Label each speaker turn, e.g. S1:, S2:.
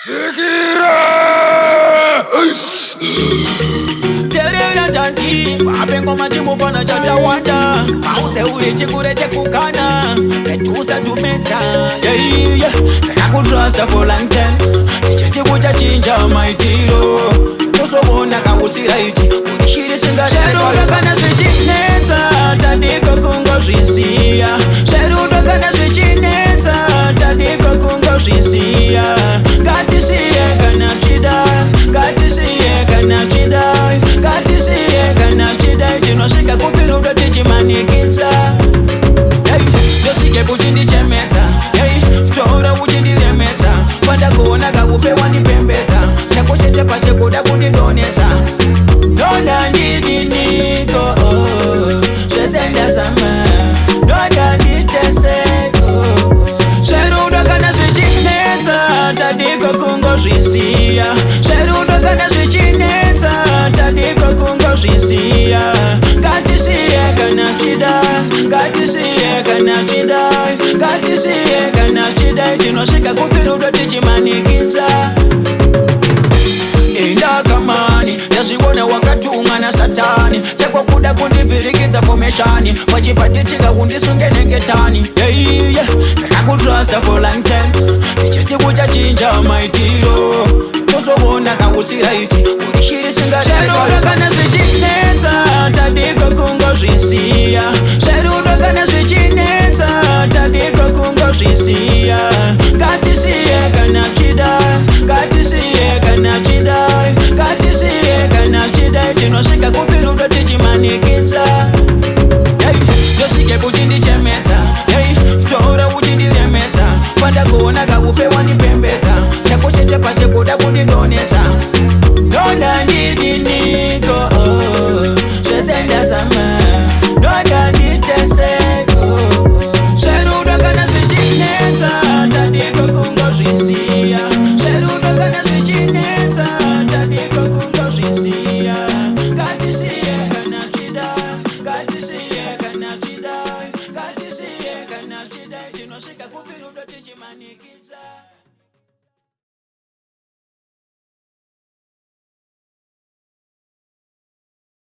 S1: Sikira Terera tanti Wapengo majimu fana chacha wanda Maute uri chikure chekukana Ketusa tumeta Yeah, yeah Kena kutrasta for long time Nicheti kucha chinja maitiro Kuso wona kawusira iti Urishiri singa Sherudo kana swichineza Tadiko kungo rinsia Sherudo kana swichineza Tadiko kungo rinsia Gati siye kana chida Gati siye kana chida Gati siye kana chida Chinoshika kupirudo tichimanikiza Yosike kuchindi chemeza Tora uchindi remeza Wanda kuona kabufe wanipembeza Chako chete pase kuda kundidoneza Nona ndidi niko Shesenda zama Nona nditeseko Sherudo kana swichineza Tadiko kungo rinsia Sherudo kana swichineza Tadiko kungo rinsia Gati siye kana chida Gati siye kana chida Gati siye kana chida Chinoshika kupirudo tichimanikiza Inda kamani Yaziwone wakatunga na satani Chekwa kuda kundivirikiza formationi Wachipanditika kundisunge nengetani Yeah, yeah Kena kutrasta for long time Nicheti kucha chinja maitiro Kuso wona kawusira iti Urishiri singa Sherudo kana swichineza Tadiko kungo rinsia Sherudo kana swichineza Tadiko kungo rinsia Gati siye kana chida Gati siye kana chida Gati siye kana chida Chinoshika kupirudo tichimanikiza Yosike kuchindi chemeza Tora uchindi remeza Wanda kuona kabufe wanipembeza Chako chete pase kuda kundidoneza Nona ndidi niko Shesenda zama Nona nditeseko Sherudo kana swichineza Tadiko kungo rinsia Sherudo kana swichineza Tadiko kungo rinsia Gati siye kana chida Gati siye kana chida Gati siye kana chida Chinoshika kupirudo tichimanikiza